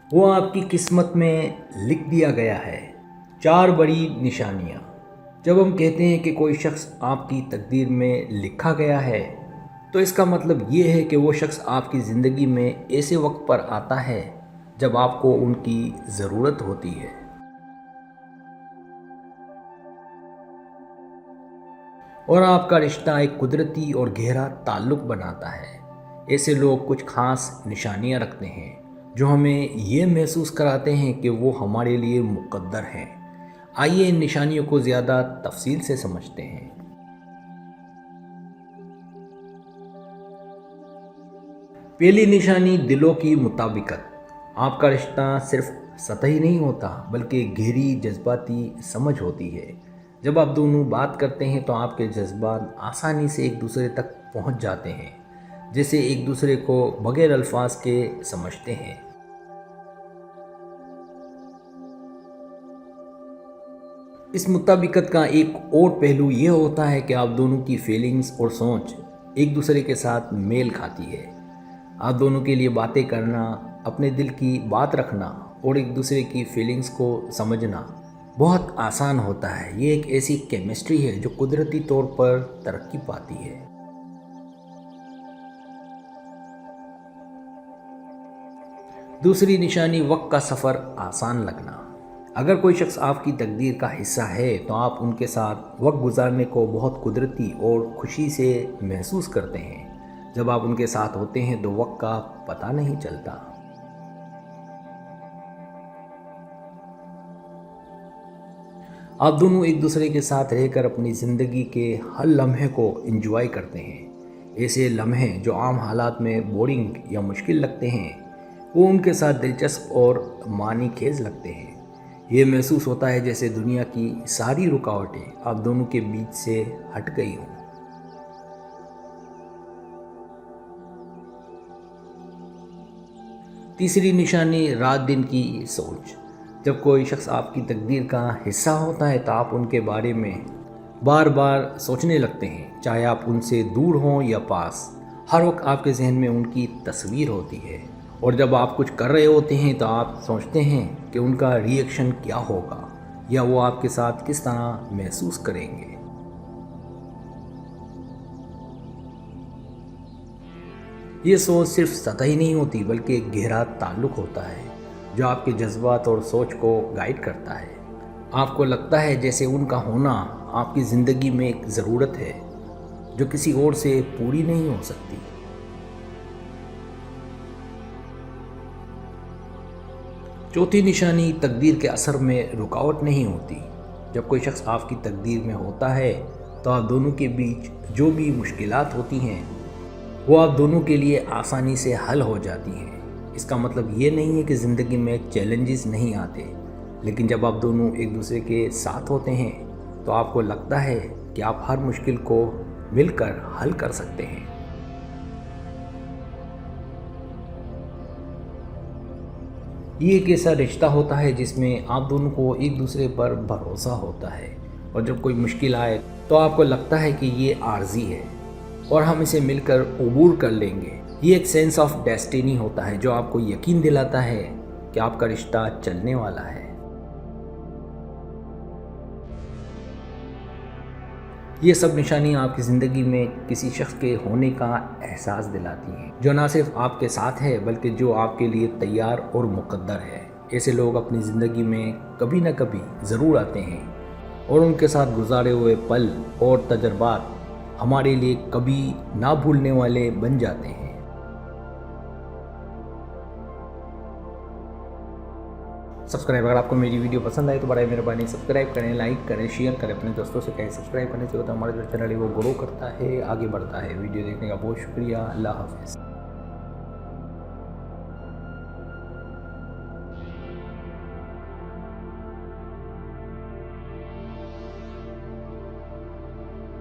वो आपकी किस्मत में लिख दिया गया है। 4 बड़ी निशानियाँ। जब हम कहते हैं कि कोई शख्स आपकी तकदीर में लिखा गया है, तो इसका मतलब ये है कि वो शख्स आपकी ज़िंदगी में ऐसे वक्त पर आता है जब आपको उनकी ज़रूरत होती है। और आपका रिश्ता एक कुदरती और गहरा ताल्लुक़ बनाता है। ऐसे लोग कुछ ख़ास निशानियाँ रखते हैं जो हमें ये महसूस कराते हैं कि वो हमारे लिए मुक़द्दर हैं। आइए इन निशानियों को ज़्यादा तफसील से समझते हैं। पहली निशानी, दिलों की मुताबिकत। आपका रिश्ता सिर्फ सतही नहीं होता बल्कि गहरी जज्बाती समझ होती है। जब आप दोनों बात करते हैं तो आपके जज्बात आसानी से एक दूसरे तक पहुंच जाते हैं, जैसे एक दूसरे को बगैर अल्फाज के समझते हैं। इस मुताबिकत का एक और पहलू ये होता है कि आप दोनों की फीलिंग्स और सोच एक दूसरे के साथ मेल खाती है। आप दोनों के लिए बातें करना, अपने दिल की बात रखना और एक दूसरे की फीलिंग्स को समझना बहुत आसान होता है। ये एक ऐसी केमिस्ट्री है जो कुदरती तौर पर तरक्की पाती है। दूसरी निशानी, वक्त का सफ़र आसान लगना। अगर कोई शख्स आपकी तकदीर का हिस्सा है तो आप उनके साथ वक्त गुजारने को बहुत कुदरती और खुशी से महसूस करते हैं। जब आप उनके साथ होते हैं तो वक्त का पता नहीं चलता। आप दोनों एक दूसरे के साथ रहकर अपनी ज़िंदगी के हर लम्हे को एंजॉय करते हैं। ऐसे लम्हे जो आम हालात में बोरिंग या मुश्किल लगते हैं, वो उनके साथ दिलचस्प और मानी खेज लगते हैं। ये महसूस होता है जैसे दुनिया की सारी रुकावटें आप दोनों के बीच से हट गई हों। तीसरी निशानी, रात दिन की सोच। जब कोई शख्स आपकी तकदीर का हिस्सा होता है तो आप उनके बारे में बार बार सोचने लगते हैं, चाहे आप उनसे दूर हों या पास। हर वक्त आपके जहन में उनकी तस्वीर होती है और जब आप कुछ कर रहे होते हैं तो आप सोचते हैं कि उनका रिएक्शन क्या होगा या वो आपके साथ किस तरह महसूस करेंगे। ये सोच सिर्फ सतही नहीं होती बल्कि एक गहरा ताल्लुक़ होता है जो आपके जज्बात और सोच को गाइड करता है। आपको लगता है जैसे उनका होना आपकी ज़िंदगी में एक ज़रूरत है जो किसी और से पूरी नहीं हो सकती। चौथी निशानी, तकदीर के असर में रुकावट नहीं होती। जब कोई शख्स आपकी तकदीर में होता है तो आप दोनों के बीच जो भी मुश्किलात होती हैं वो आप दोनों के लिए आसानी से हल हो जाती हैं। इसका मतलब ये नहीं है कि ज़िंदगी में चैलेंजेस नहीं आते, लेकिन जब आप दोनों एक दूसरे के साथ होते हैं तो आपको लगता है कि आप हर मुश्किल को मिलकर हल कर सकते हैं। ये एक ऐसा रिश्ता होता है जिसमें आप दोनों को एक दूसरे पर भरोसा होता है और जब कोई मुश्किल आए तो आपको लगता है कि ये आर्जी है और हम इसे मिलकर अबूर कर लेंगे। ये एक सेंस ऑफ डेस्टिनी होता है जो आपको यकीन दिलाता है कि आपका रिश्ता चलने वाला है। ये सब निशानियाँ आपकी ज़िंदगी में किसी शख्स के होने का एहसास दिलाती हैं जो ना सिर्फ आपके साथ है बल्कि जो आपके लिए तैयार और मुक़द्दर है। ऐसे लोग अपनी ज़िंदगी में कभी ना कभी ज़रूर आते हैं और उनके साथ गुजारे हुए पल और तजर्बात हमारे लिए कभी ना भूलने वाले बन जाते हैं। सब्सक्राइब, अगर आपको मेरी वीडियो पसंद आए तो बड़ा मेहरबानी सब्सक्राइब करें, लाइक करें, शेयर करें, अपने दोस्तों से कहें सब्सक्राइब करने से होता है हमारा जो चैनल है वो ग्रो करता है, आगे बढ़ता है। वीडियो देखने का बहुत शुक्रिया। अल्लाह हाफ़िज़।